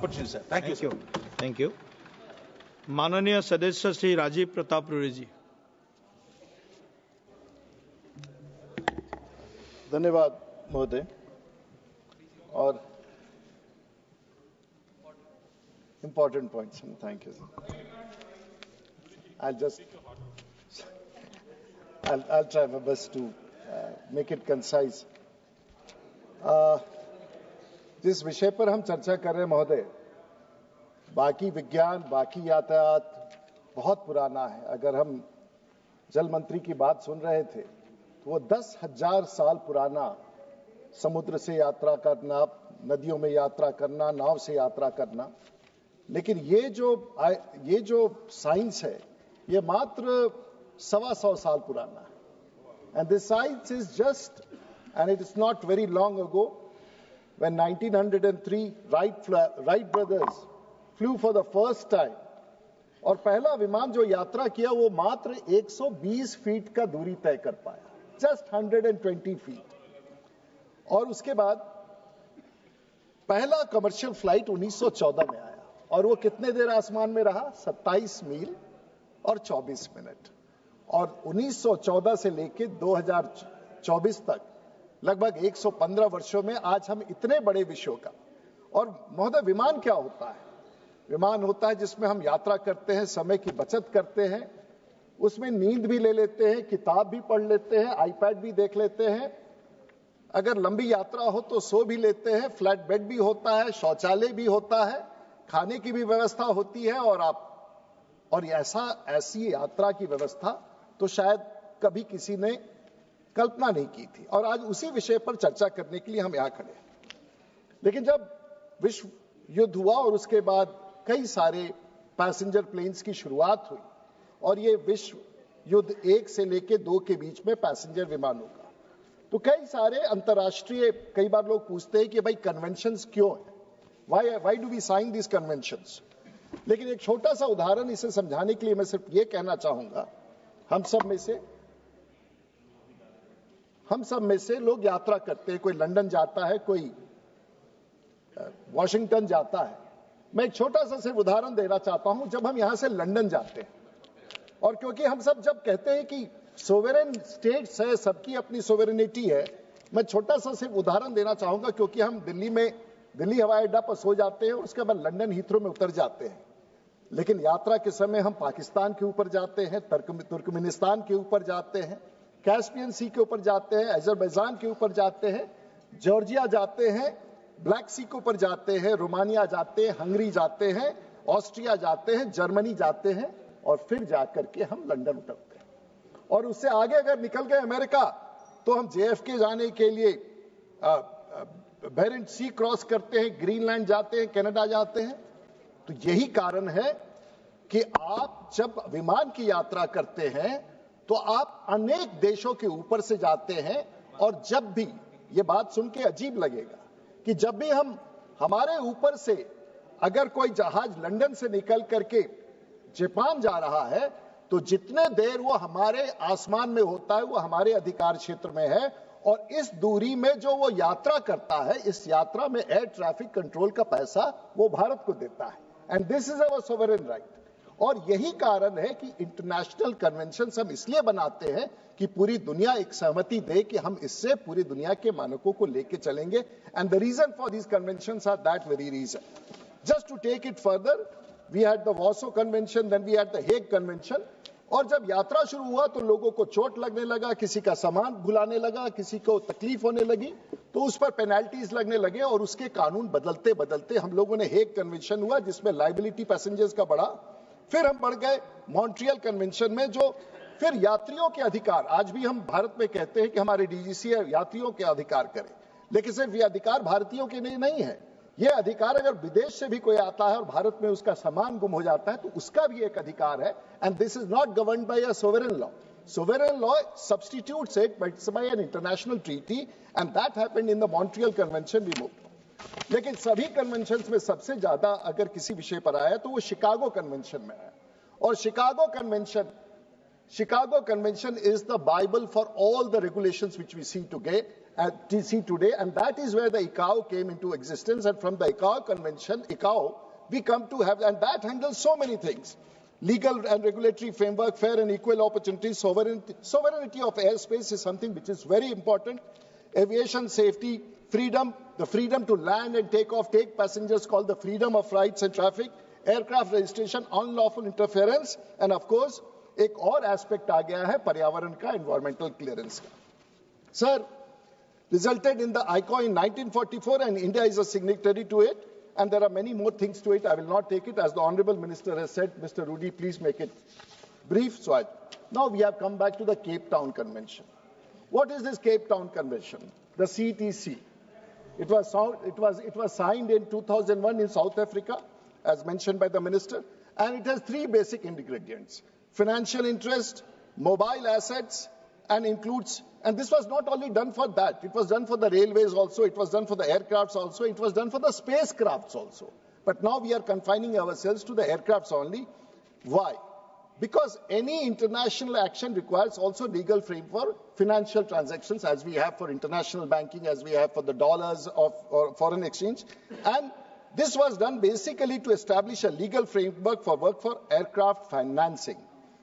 opportunity, sir. Thank you, sir. Thank you. माननीय सदस्य श्री राजीव प्रताप रूड़ी जी। धन्यवाद महोदय। और important points, thank you, sir. I'll try my best to make it concise. जिस विषय पर हम चर्चा कर रहे हैं महोदय, बाकी विज्ञान, बाकी यातायात बहुत पुराना है। अगर हम जल मंत्री की बात सुन रहे थे तो वो 10,000 साल पुराना समुद्र से यात्रा करना, नदियों में यात्रा करना, नाव से यात्रा करना। लेकिन ये जो साइंस है ये मात्र 125 साल पुराना है। And this science is just, and it is not very long ago when 1903 Wright brothers flew for the first time, और पहला विमान जो यात्रा किया वो मात्र 120 फीट का दूरी तय कर पाया, जस्ट 120 फीट। और उसके बाद पहला कमर्शियल फ्लाइट 1914 में आया और वो कितने देर आसमान में रहा? 27 मील और 24 मिनट। और 1914 से लेकर 2024 तक लगभग 115 वर्षों में आज हम इतने बड़े विश्व का। और महोदय, विमान क्या होता है? विमान होता है जिसमें हम यात्रा करते हैं, समय की बचत करते हैं, उसमें नींद भी ले लेते हैं, किताब भी पढ़ लेते हैं, आईपैड भी देख लेते हैं, अगर लंबी यात्रा हो तो सो भी लेते हैं, फ्लैट बेड भी होता है, शौचालय भी होता है, खाने की भी व्यवस्था होती है। और ऐसी यात्रा की व्यवस्था तो शायद कभी किसी ने कल्पना नहीं की थी। और आज उसी विषय पर चर्चा करने के लिए हम यहां खड़े हैं। लेकिन जब विश्व युद्ध हुआ और उसके बाद कई सारे पैसेंजर प्लेन्स की शुरुआत हुई और ये विश्व युद्ध 1 से लेकर 2 के बीच में पैसेंजर विमानों का, तो कई सारे अंतर्राष्ट्रीय, कई बार लोग पूछते हैं कि भाई कन्वेंशंस क्यों है, why do we sign this conventions. लेकिन एक छोटा सा उदाहरण इसे समझाने के लिए मैं सिर्फ ये कहना चाहूंगा, हम सब में से लोग यात्रा करते हैं, कोई लंदन जाता है, कोई वॉशिंगटन जाता है। मैं एक छोटा सा सिर्फ उदाहरण देना चाहता हूं। जब हम यहां से लंदन जाते हैं, और क्योंकि हम सब जब कहते हैं कि सोवेरेन स्टेट्स है, सबकी अपनी सोवेरेनिटी है, मैं छोटा सा सिर्फ उदाहरण देना चाहूंगा। क्योंकि हम दिल्ली हवाई अड्डा पर सो जाते हैं और उसके बाद लंदन हीथ्रो में उतर जाते हैं, लेकिन यात्रा के समय हम पाकिस्तान के ऊपर जाते हैं, तुर्कमेनिस्तान के ऊपर जाते हैं, कैस्पियन सी के ऊपर जाते हैं, अजरबैजान के ऊपर जाते हैं, जॉर्जिया जाते हैं, ब्लैक सी के ऊपर जाते हैं, रोमानिया जाते हैं, हंगरी जाते हैं, ऑस्ट्रिया जाते हैं, जर्मनी जाते हैं, और फिर जाकर के हम लंदन उतरते हैं। और उससे आगे अगर निकल गए अमेरिका तो हम JFK जाने के लिए बेरिंट सी क्रॉस करते हैं, ग्रीनलैंड जाते हैं, कनाडा जाते हैं। तो यही कारण है कि आप जब विमान की यात्रा करते हैं तो आप अनेक देशों के ऊपर से जाते हैं। और जब भी, ये बात सुन के अजीब लगेगा कि जब भी हमारे ऊपर से अगर कोई जहाज लंदन से निकल करके जापान जा रहा है तो जितने देर वो हमारे आसमान में होता है वो हमारे अधिकार क्षेत्र में है। और इस दूरी में जो वो यात्रा करता है, इस यात्रा में एयर ट्रैफिक कंट्रोल का पैसा वो भारत को देता है। And this is our sovereign right. और यही कारण है कि इंटरनेशनल कन्वेंशन हम इसलिए बनाते हैं कि पूरी दुनिया एक सहमति दे कि हम इससे पूरी दुनिया के मानकों को लेके चलेंगे। And the reason for these conventions are that very reason. Just to take it further, we had the Warsaw convention, then we had the Hague convention. और जब यात्रा शुरू हुआ तो लोगों को चोट लगने लगा, किसी का सामान भुलाने लगा, किसी को तकलीफ होने लगी, तो उस पर पेनल्टीज लगने लगे। और उसके कानून बदलते बदलते हम लोगों ने हेग कन्वेंशन हुआ जिसमें लाइबिलिटी पैसेंजर्स का बढ़ा। फिर हम बढ़ गए मॉन्ट्रियल कन्वेंशन में, जो फिर यात्रियों के अधिकार, आज भी हम भारत में कहते हैं कि हमारे DGCA यात्रियों के अधिकार करें, लेकिन सिर्फ ये अधिकार भारतीयों के लिए नहीं है। ये अधिकार अगर विदेश से भी कोई आता है और भारत में उसका सामान गुम हो जाता है तो उसका भी एक अधिकार है। And this is not governed bye a sovereign law. Sovereign law substitutes it, but it's by an international treaty, and that happened in the Montreal Convention we moved. लेकिन सभी कन्वेंशंस में सबसे ज्यादा अगर किसी विषय पर आया तो वो शिकागो कन्वेंशन में है। और Chicago convention is the Bible for all the regulations which we see today, see today, and that is where the ICAO came into existence. And from the ICAO convention, we come to have, and that handles so many things. Legal and regulatory framework, fair and equal opportunities, sovereignty of airspace is something which is very important. Aviation safety, freedom, the freedom to land and take off, take passengers, called the freedom of flights and traffic, aircraft registration, unlawful interference, and of course, एक और aspect आ गया है पर्यावरण का, environmental clearance का. Sir, resulted in the ICAO in 1944, and India is a signatory to it. And there are many more things to it. I will not take it. As the Honorable Minister has said, Mr. Rudy, please make it brief. Now we have come back to the Cape Town Convention. What is this Cape Town Convention? The CTC. It was signed in 2001 in South Africa, as mentioned by the Minister. And it has three basic ingredients: financial interest, mobile assets, and includes. And this was not only done for that, it was done for the railways also, it was done for the aircrafts also, it was done for the spacecrafts also. But now we are confining ourselves to the aircrafts only. Why? Because any international action requires also legal frame for financial transactions, as we have for international banking, as we have for the dollars or foreign exchange. And this was done basically to establish a legal framework for aircraft financing.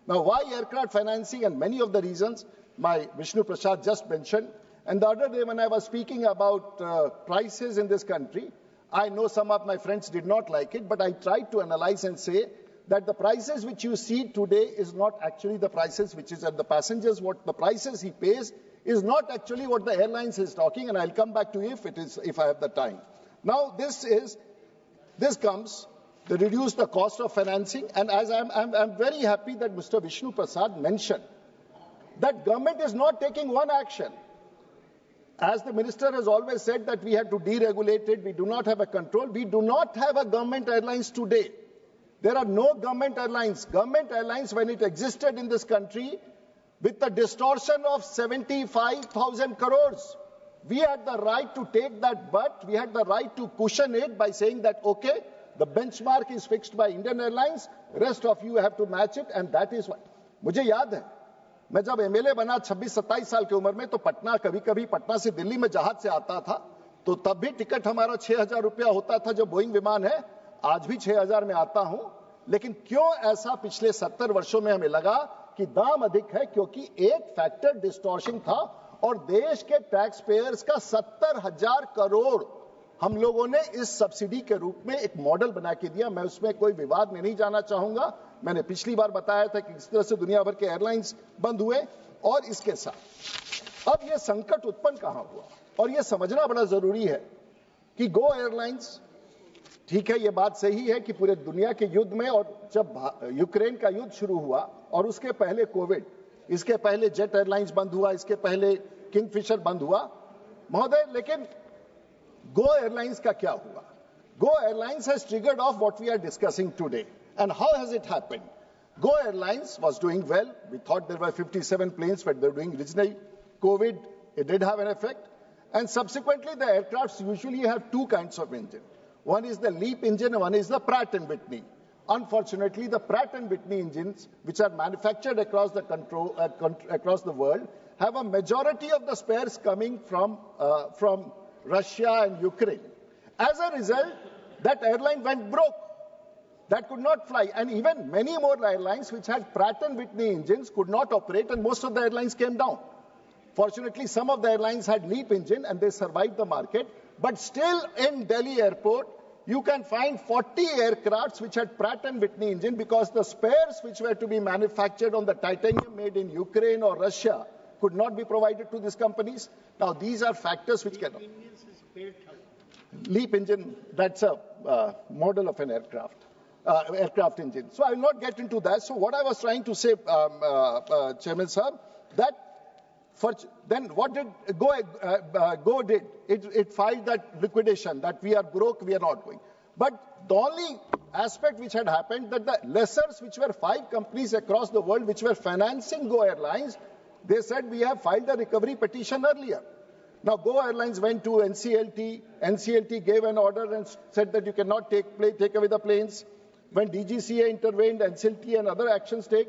Now, why aircraft financing? And many of the reasons my Vishnu Prasad just mentioned. And the other day when I was speaking about prices in this country, I know some of my friends did not like it, but I tried to analyze and say that the prices which you see today is not actually the prices which is at the passengers. What the prices he pays is not actually what the airlines is talking, and I'll come back to you if I have the time. Now this comes to reduce the cost of financing, and as I'm very happy that Mr. Vishnu Prasad mentioned that government is not taking one action. As the minister has always said that we have to deregulate it, we do not have a control. We do not have a government airlines today. There are no government airlines. Government airlines, when it existed in this country, with the distortion of 75,000 crores, we had the right to take that, but we had the right to cushion it by saying that, okay, the benchmark is fixed by Indian Airlines, rest of you have to match it, and that is what. मुझे याद है, मैं जब MLA बना 26-27 साल की उम्र में, तो पटना कभी पटना से दिल्ली में जहाज से आता था, तो तब भी टिकट हमारा 6,000 रुपया होता था, जो बोइंग विमान है. आज भी 6,000 में आता हूं. लेकिन क्यों ऐसा पिछले 70 वर्षों में हमें लगा कि दाम अधिक है? क्योंकि एक फैक्टर डिस्टॉर्शन था, और देश के टैक्स पेयर्स का 70,000 करोड़ हम लोगों ने इस सब्सिडी के रूप में एक मॉडल बना के दिया. मैं उसमें कोई विवाद में नहीं जाना चाहूंगा. मैंने पिछली बार बताया था कि किस तरह से दुनिया भर के एयरलाइंस बंद हुए, और इसके साथ अब यह संकट उत्पन्न कहां हुआ, और यह समझना बड़ा जरूरी है कि गो एयरलाइंस, ठीक है, यह बात सही है कि पूरे दुनिया के युद्ध में, और जब यूक्रेन का युद्ध शुरू हुआ और उसके पहले कोविड, इसके पहले जेट एयरलाइंस बंद हुआ, इसके पहले किंगफिशर बंद हुआ महोदय, लेकिन गो एयरलाइंस का क्या हुआ? Go airlines has triggered off what we are discussing today. And how has it happened? Go Airlines was doing well. We thought there were 57 planes, but they were doing reasonably. COVID, it did have an effect. And subsequently, the aircrafts usually have two kinds of engine. One is the LEAP engine, and one is the Pratt & Whitney. Unfortunately, the Pratt & Whitney engines, which are manufactured across the world, have a majority of the spares coming from Russia and Ukraine. As a result, that airline went broke. That could not fly, and even many more airlines which had Pratt & Whitney engines could not operate, and most of the airlines came down. Fortunately, some of the airlines had LEAP engine and they survived the market, but still in Delhi airport, you can find 40 aircrafts which had Pratt & Whitney engine, because the spares which were to be manufactured on the titanium made in Ukraine or Russia could not be provided to these companies. Now, these are factors which cannot. LEAP engine, that's a model of an aircraft engine. So I will not get into that. So what I was trying to say, Chairman sir, that then what did Go did? It filed that liquidation, that we are broke, we are not going. But the only aspect which had happened, that the lessors, which were 5 companies across the world which were financing Go Airlines, they said we have filed a recovery petition earlier. Now Go Airlines went to NCLT. NCLT gave an order and said that you cannot take away the planes. When DGCA intervened, NCLT and other actions take.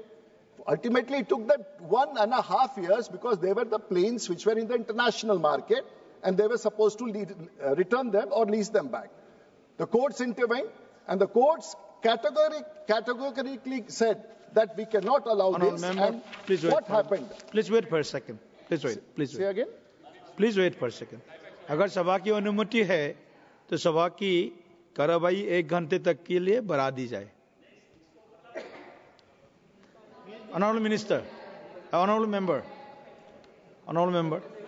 Ultimately, it took that 1.5 years, because they were the planes which were in the international market. and they were supposed to return them or lease them back. The courts intervened, and the courts categorically said that we cannot allow this. And please wait. What happened? Please wait for a second. Please wait. Please Say wait. again. Please wait for a second. अगर सभा की अनुमति है तो सभा की कार्रवाई 1 घंटे तक के लिए बढ़ा दी जाए. Honorable Minister, Honorable Member,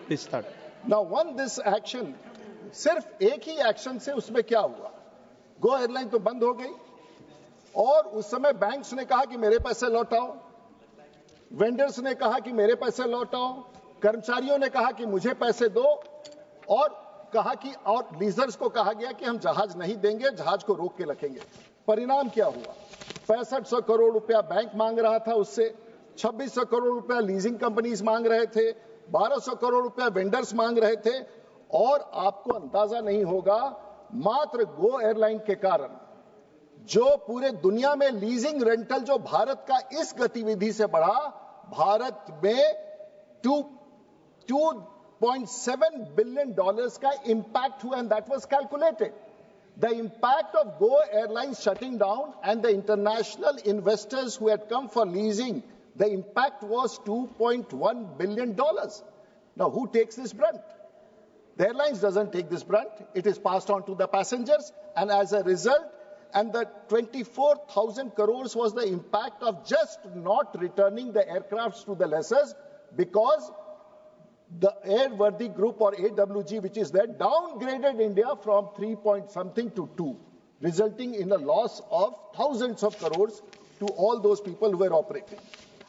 please start. Now, this action, सिर्फ एक ही एक्शन से उसमें क्या हुआ? गो एयरलाइन तो बंद हो गई और उस समय बैंक्स ने कहा कि मेरे पैसे लौटाओ, वेंडर्स ने कहा कि मेरे पैसे लौटाओ, कर्मचारियों ने कहा कि मुझे पैसे दो और कहा कि और लीजर्स को कहा गया कि हम जहाज नहीं देंगे, जहाज को रोक के रखेंगे. परिणाम क्या हुआ? 6500 करोड़ रुपया बैंक मांग रहा था, उससे 2600 करोड़ रुपया लीजिंग कंपनीज मांग रहे थे, 1200 करोड़ रुपया वेंडर्स मांग रहे थे. और आपको अंदाजा नहीं होगा, मात्र गो एयरलाइन के कारण जो पूरे दुनिया में लीजिंग रेंटल जो भारत का इस गतिविधि से बढ़ा, भारत में $2.7 billion का इंपैक्ट हुआ, and that was calculated. The impact of Go Airlines shutting down and the international investors who had come for leasing, the impact was $2.1 billion. Now, who takes this brunt? The airlines doesn't take this brunt. It is passed on to the passengers, and as a result, and the 24,000 crores was the impact of just not returning the aircrafts to the lessors, because the Airworthy Group, or AWG, which is there, downgraded India from 3 point something to 2, resulting in a loss of thousands of crores to all those people who were operating.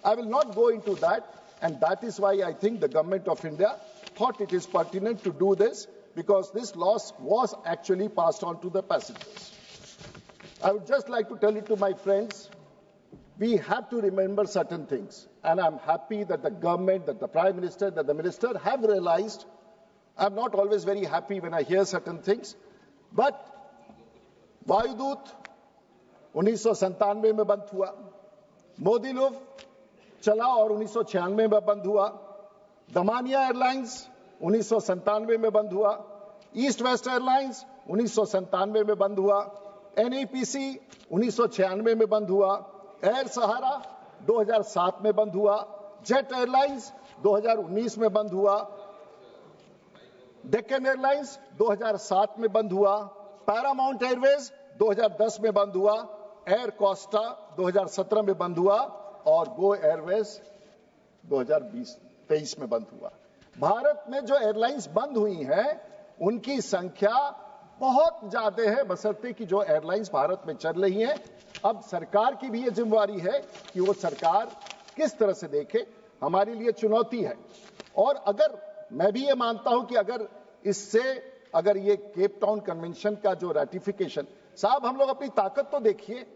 I will not go into that, and that is why I think the government of India thought it is pertinent to do this, because this loss was actually passed on to the passengers. I would just like to tell it to my friends, we have to remember certain things. And I'm happy that the government, that the Prime Minister, that the Minister have realized. I'm not always very happy when I hear certain things. But Vayudut 1997 में बंद हुआ, मोदी लोग चला और 1996 में बंद हुआ, Damania airlines 1997 में बंद हुआ, ईस्ट वेस्ट एयरलाइंस 1997 में बंद हुआ, NEPC 1996 में बंद हुआ, एयर सहारा 2007 में बंद हुआ, जेट एयरलाइंस 2019 में बंद हुआ, डेक्कन एयरलाइंस 2007 में बंद हुआ, पैरामाउंट एयरवेज 2010 में बंद हुआ, एयर कोस्टा 2017 में बंद हुआ और गो एयरवेज 2023 में बंद हुआ. भारत में जो एयरलाइंस बंद हुई हैं उनकी संख्या बहुत ज्यादा है, बशर्ते कि जो एयरलाइंस भारत में चल रही हैं. अब सरकार की भी ये जिम्मेवारी है कि वो सरकार किस तरह से देखे, हमारे लिए चुनौती है. और अगर मैं भी ये मानता हूं कि अगर ये केप टाउन कन्वेंशन का जो रैटिफिकेशन, साहब हम लोग अपनी ताकत तो देखिए,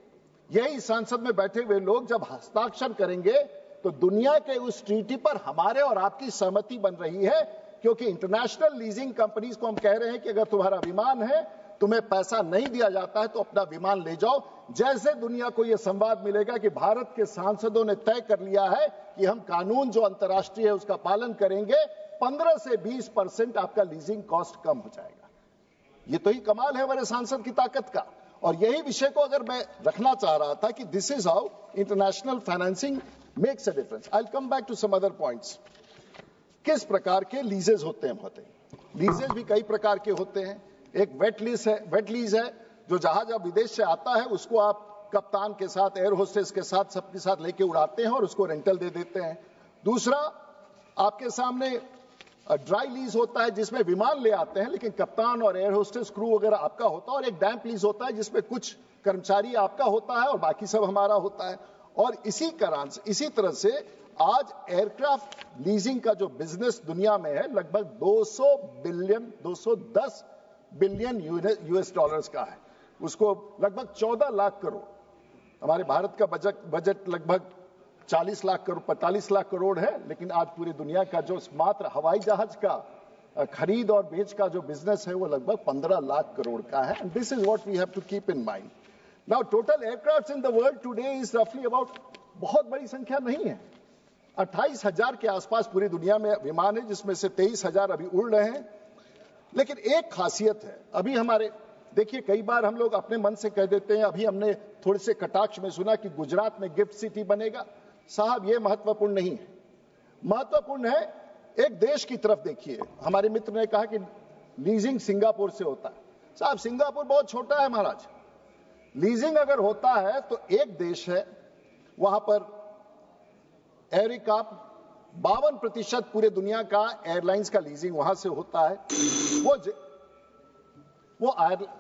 यही संसद में बैठे हुए लोग जब हस्ताक्षर करेंगे तो दुनिया के उस ट्रीटी पर हमारे और आपकी सहमति बन रही है, क्योंकि इंटरनेशनल लीजिंग कंपनीज को हम कह रहे हैं कि अगर तुम्हारा विमान है, तुम्हें पैसा नहीं दिया जाता है तो अपना विमान ले जाओ. जैसे दुनिया को यह संवाद मिलेगा कि भारत के सांसदों ने तय कर लिया है कि हम कानून जो अंतर्राष्ट्रीय है उसका पालन करेंगे, 15 से 20% आपका लीजिंग कॉस्ट कम हो जाएगा. ये तो ही कमाल है हमारे सांसद की ताकत का. और यही विषय को अगर मैं रखना चाह रहा था कि this is how international financing makes a difference. I will come back to some other points. किस प्रकार के लीजेज होते हैं? लीजेज भी कई प्रकार के होते हैं. एक वेट लीज है जो जहाज अब विदेश से आता है उसको आप कप्तान के साथ, एयर होस्टेस के साथ, सबके साथ लेके उड़ाते हैं और उसको रेंटल दे देते हैं. दूसरा आपके सामने ड्राई लीज होता है जिसमें विमान ले आते हैं लेकिन कप्तान और एयर होस्टेस क्रू वगैरह आपका होता है. और एक डैम्प लीज होता है जिसमें कुछ कर्मचारी आपका होता है और बाकी सब हमारा होता है. और इसी तरह से आज एयरक्राफ्ट लीजिंग का जो बिजनेस दुनिया में है लगभग 210 बिलियन यूएस डॉलर्स का है. उसको लगभग 14 लाख करोड़, हमारे भारत का बजट लगभग 40 लाख करोड़ 45 लाख करोड़ है, लेकिन आज पूरी दुनिया का जो मात्र हवाई जहाज का खरीद और बेच का जो बिजनेस है वो लगभग 15 लाख करोड़ का है. And this is what we have to keep in mind. Now total aircraft in the world today is रफली अबाउट, बहुत बड़ी संख्या नहीं है, 28,000 के आसपास पूरी दुनिया में विमान है, जिसमें से 23,000 अभी उड़ रहे हैं. लेकिन एक खासियत है, अभी हमारे देखिए कई बार हम लोग अपने मन से कह देते हैं, अभी हमने थोड़े से कटाक्ष में सुना कि गुजरात में गिफ्ट सिटी बनेगा। साहब ये महत्वपूर्ण नहीं है, महत्वपूर्ण है एक देश की तरफ देखिए। हमारे मित्र ने कहा कि लीजिंग सिंगापुर से होता है। साहब सिंगापुर बहुत छोटा है महाराज, लीजिंग अगर होता है तो एक देश है वहां पर एरिका 52% पूरे दुनिया का एयरलाइंस का लीजिंग वहां से होता है। वो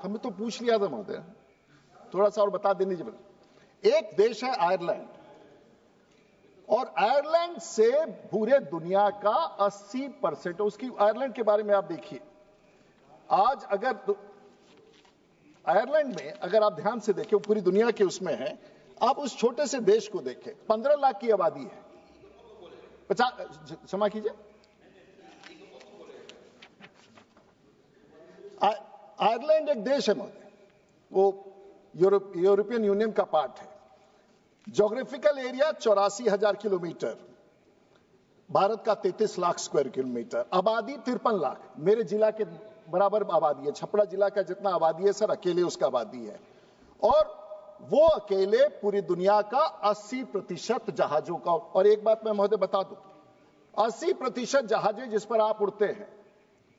हमें तो पूछ लिया था महोदय, थोड़ा सा और बता देने दीजिए। एक देश है आयरलैंड, और आयरलैंड से पूरे दुनिया का 80% उसकी, आयरलैंड के बारे में आप देखिए आज अगर आयरलैंड में अगर आप ध्यान से देखें, पूरी दुनिया के उसमें है, आप उस छोटे से देश को देखें, 15 लाख की आबादी है, 50 क्षमा कीजिए, आयरलैंड एक देश है महोदय, वो यूरोपियन यूनियन का पार्ट है। ज्योग्राफिकल एरिया 84,000 किलोमीटर, भारत का 33 लाख स्क्वायर किलोमीटर, आबादी 53 लाख, मेरे जिला के बराबर आबादी है, छपरा जिला का जितना आबादी है सर अकेले उसका आबादी है। और वो अकेले पूरी दुनिया का 80% जहाजों का, और एक बात मैं महोदय बता दूं, 80% जहाजें जिस पर आप उड़ते हैं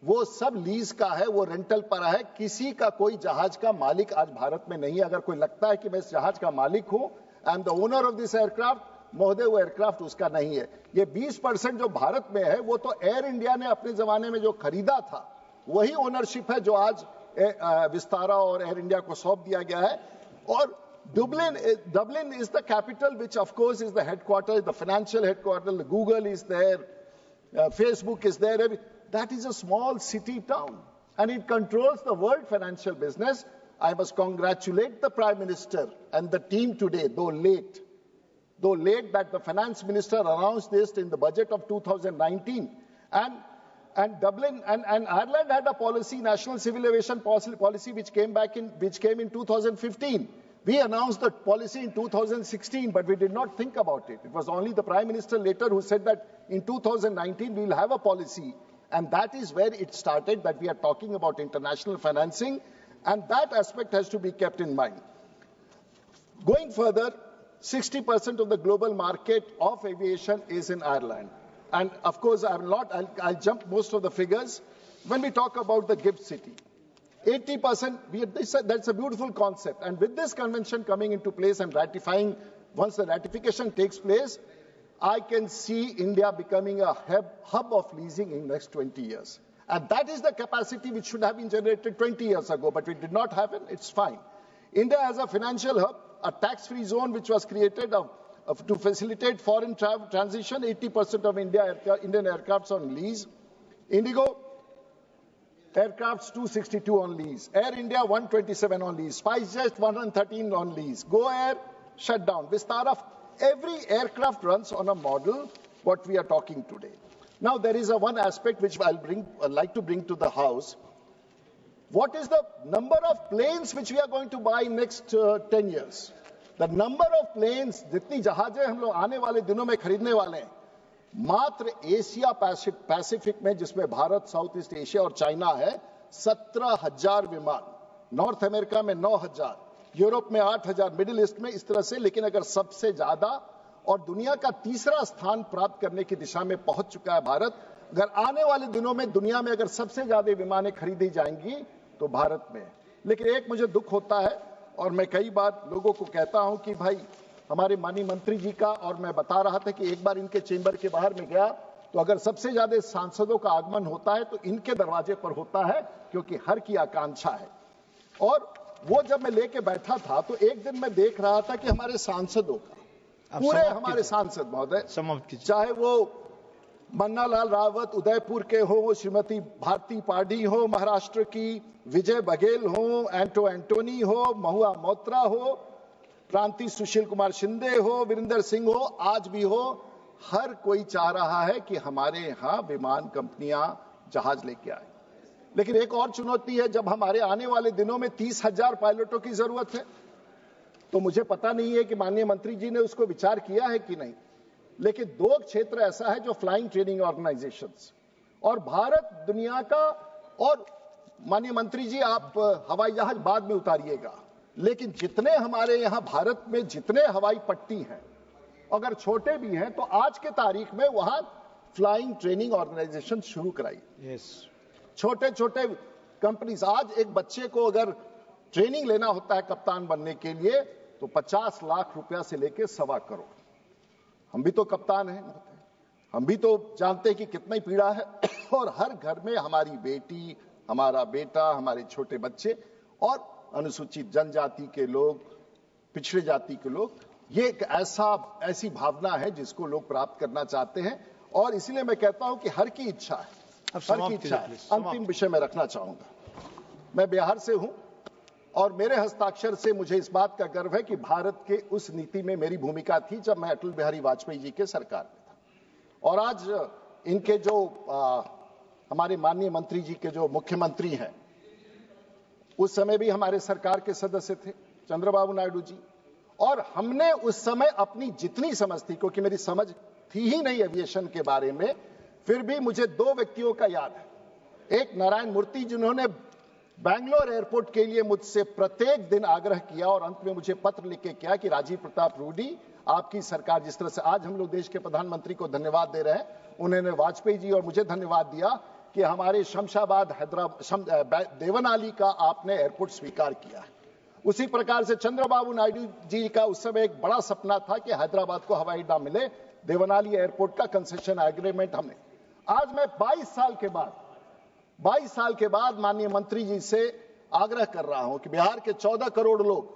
वो सब लीज का है, वो रेंटल पर है, किसी का कोई जहाज का मालिक आज भारत में नहीं है। अगर कोई लगता है कि मैं इस जहाज का मालिक हूं, I am the owner of this aircraft, महोदय वो एयरक्राफ्ट उसका नहीं है। ये 20% जो भारत में है वो तो एयर इंडिया ने अपने जमाने में जो खरीदा था वही ओनरशिप है जो आज विस्तारा और एयर इंडिया को सौंप दिया गया है। और Dublin is the capital, which of course is the headquarters, the financial headquarters. Google is there, Facebook is there. That is a small city town, and it controls the world financial business. I must congratulate the Prime Minister and the team today, though late that the Finance Minister announced this in the budget of 2019. And Dublin and Ireland had a policy, national civil aviation policy, which came in 2015. We announced the policy in 2016, but we did not think about it. It was only the Prime Minister later who said that in 2019 we will have a policy. And that is where it started, that we are talking about international financing, and that aspect has to be kept in mind. Going further, 60% of the global market of aviation is in Ireland. And of course, I'll jump most of the figures. When we talk about the gift city, 80%, that's a beautiful concept. And with this convention coming into place and ratifying, once the ratification takes place, I can see India becoming a hub of leasing in the next 20 years. And that is the capacity which should have been generated 20 years ago, but it did not happen. It's fine. India has a financial hub, a tax-free zone which was created to facilitate foreign transition. 80% of Indian aircrafts on lease. Indigo aircrafts 262 on lease. Air India 127 on lease. SpiceJet 113 on lease. Go Air shut down. Vistara, every aircraft runs on a model what we are talking today. Now there is one aspect which I'd like to bring to the House. What is the number of planes which we are going to buy in next 10 years? The number of planes, जितनी जहाजें हम लोग आने वाले दिनों में खरीदने वाले हैं, मात्र एशिया पैसिफिक में, जिसमें भारत, साउथ ईस्ट एशिया और चाइना है, 17,000 विमान, नॉर्थ अमेरिका में 9,000, यूरोप में 8,000, मिडिल ईस्ट में इस तरह से। लेकिन अगर सबसे ज्यादा और दुनिया का तीसरा स्थान प्राप्त करने की दिशा में पहुंच चुका है भारत, अगर आने वाले दिनों में दुनिया में अगर सबसे ज्यादा विमानें खरीदी जाएंगी तो भारत में। लेकिन एक मुझे दुख होता है, और मैं कई बार लोगों को कहता हूं कि भाई हमारे माननीय मंत्री जी का, और मैं बता रहा था कि एक बार इनके चेंबर के बाहर में गया तो अगर सबसे ज्यादा सांसदों का आगमन होता है तो इनके दरवाजे पर होता है, क्योंकि हर की आकांक्षा है। और वो जब मैं लेके बैठा था तो एक दिन मैं देख रहा था कि हमारे सांसदों का, पूरे हमारे सांसद महोदय, चाहे वो मन्नालाल रावत उदयपुर के हो, श्रीमती भारती पाडी हो महाराष्ट्र की, विजय बघेल हो, एंटोनी हो, महुआ मोत्रा हो, प्रांति सुशील कुमार शिंदे हो, वीरेंद्र सिंह हो, आज भी हो, हर कोई चाह रहा है कि हमारे यहां विमान कंपनियां जहाज लेके आए। लेकिन एक और चुनौती है, जब हमारे आने वाले दिनों में 30,000 पायलटों की जरूरत है, तो मुझे पता नहीं है कि माननीय मंत्री जी ने उसको विचार किया है कि नहीं। लेकिन 2 क्षेत्र ऐसा है जो फ्लाइंग ट्रेनिंग ऑर्गेनाइजेशंस, और भारत दुनिया का, और माननीय मंत्री जी, आप हवाई जहाज बाद में उतारिएगा, लेकिन जितने हमारे यहाँ भारत में जितने हवाई पट्टी हैं, अगर छोटे भी हैं, तो आज के तारीख में वहां फ्लाइंग ट्रेनिंग ऑर्गेनाइजेशन शुरू कराई। छोटे छोटे कंपनीज, आज एक बच्चे को अगर ट्रेनिंग लेना होता है कप्तान बनने के लिए तो 50 लाख रुपया से लेकर 1.25 करोड़। हम भी तो कप्तान हैं, हम भी तो जानते हैं कि कितनी पीड़ा है। और हर घर में हमारी बेटी, हमारा बेटा, हमारे छोटे बच्चे और अनुसूचित जनजाति के लोग, पिछड़े जाति के लोग, ये एक ऐसी भावना है जिसको लोग प्राप्त करना चाहते हैं। और इसलिए मैं कहता हूं कि हर की इच्छा है, हर की इच्छा है। अंतिम विषय में रखना चाहूंगा, मैं बिहार से हूं और मेरे हस्ताक्षर से मुझे इस बात का गर्व है कि भारत के उस नीति में मेरी भूमिका थी जब मैं अटल बिहारी वाजपेयी जी के सरकार में था। और आज इनके जो हमारे माननीय मंत्री जी के जो मुख्यमंत्री हैं, उस समय भी हमारे सरकार के सदस्य थे चंद्रबाबू नायडू जी, और हमने उस समय अपनी जितनी समझ थी, क्योंकि मेरी समझ थी ही नहीं एविएशन के बारे में, फिर भी मुझे 2 व्यक्तियों का याद है। एक नारायण मूर्ति, जिन्होंने बैंगलोर एयरपोर्ट के लिए मुझसे प्रत्येक दिन आग्रह किया और अंत में मुझे पत्र लिख के किया कि राजीव प्रताप रूडी, आपकी सरकार, जिस तरह से आज हम लोग देश के प्रधानमंत्री को धन्यवाद दे रहे हैं, उन्होंने वाजपेयी जी और मुझे धन्यवाद दिया कि हमारे शमशाबाद देवनाली का आपने एयरपोर्ट स्वीकार किया है। उसी प्रकार से चंद्रबाबू नायडू जी का उस समय एक बड़ा सपना था कि हैदराबाद को हवाई अड्डा मिले, देवनाली एयरपोर्ट का कंसेशन एग्रीमेंट हमने। आज मैं 22 साल के बाद माननीय मंत्री जी से आग्रह कर रहा हूं कि बिहार के 14 करोड़ लोग,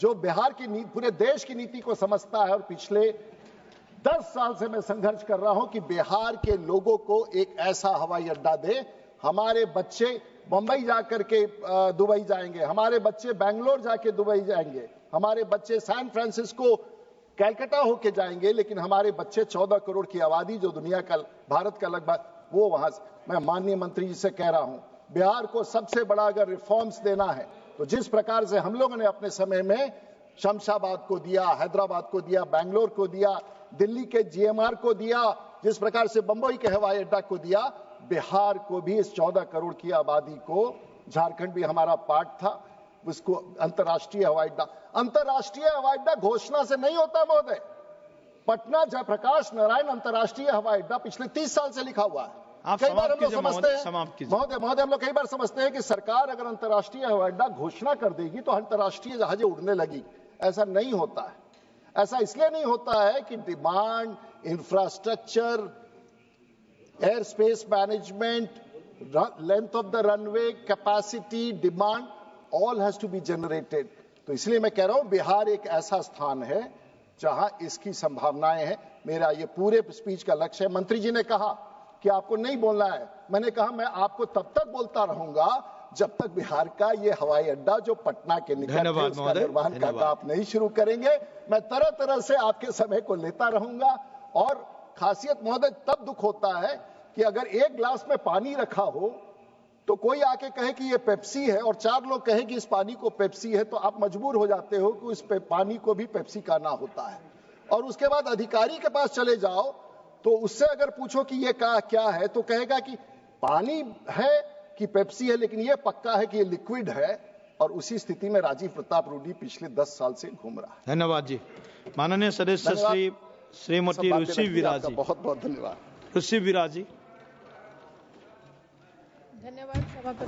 जो बिहार की पूरे देश की नीति को समझता है, और पिछले 10 साल से मैं संघर्ष कर रहा हूं कि बिहार के लोगों को एक ऐसा हवाई अड्डा दे। हमारे बच्चे बंबई जाकर के दुबई जाएंगे, हमारे बच्चे बेंगलोर जाके दुबई जाएंगे, हमारे बच्चे सैन फ्रांसिस्को, कैलकाटा होके जाएंगे, लेकिन हमारे बच्चे 14 करोड़ की आबादी, जो दुनिया का, भारत का लगभग, वो वहां से। मैं माननीय मंत्री जी से कह रहा हूं, बिहार को सबसे बड़ा अगर रिफॉर्म्स देना है तो जिस प्रकार से हम लोगों ने अपने समय में शमशाबाद को दिया, हैदराबाद को दिया, बैंगलोर को दिया, दिल्ली के जीएमआर को दिया, जिस प्रकार से बंबई के हवाई अड्डा को दिया, बिहार को भी इस 14 करोड़ की आबादी को, झारखंड भी हमारा पार्ट था, उसको अंतर्राष्ट्रीय हवाई अड्डा घोषणा से नहीं होता महोदय। पटना जयप्रकाश नारायण अंतर्राष्ट्रीय हवाई अड्डा पिछले 30 साल से लिखा हुआ है। कई बार हम लोग समझते हैं महोदय, हम लोग कई बार समझते हैं कि सरकार अगर अंतर्राष्ट्रीय हवाई अड्डा घोषणा कर देगी तो अंतर्राष्ट्रीय जहाजें उड़ने लगी। ऐसा नहीं होता है। ऐसा इसलिए नहीं होता है कि demand, infrastructure, air space management, length of the runway, capacity, demand, all has to be generated. तो इसलिए मैं कह रहा हूं बिहार एक ऐसा स्थान है जहां इसकी संभावनाएं हैं। मेरा ये पूरे स्पीच का लक्ष्य है। मंत्री जी ने कहा कि आपको नहीं बोलना है, मैंने कहा मैं आपको तब तक बोलता रहूंगा जब तक बिहार का ये हवाई अड्डा जो पटना के निकट है उसका निर्माण का आप नहीं शुरू करेंगे। मैं तरह तरह से आपके समय को लेता रहूंगा। और खासियत महोदय, तब दुख होता है कि अगर एक गिलास में पानी रखा हो तो कोई आके कहे कि ये पेप्सी है और 4 लोग कहे कि इस पानी को पेप्सी है, तो आप मजबूर हो जाते हो कि उस पानी को भी पेप्सी कहना होता है। और उसके बाद अधिकारी के पास चले जाओ तो उससे अगर पूछो कि ये क्या है तो कहेगा कि पानी है कि पेप्सी है, लेकिन ये पक्का है कि ये लिक्विड है। और उसी स्थिति में राजीव प्रताप रूडी पिछले 10 साल से घूम रहा है। धन्यवाद जी। माननीय सदस्य श्रीमती ऋषि विराज जी, बहुत बहुत धन्यवाद। ऋषि विराज जी। धन्यवाद सभापति।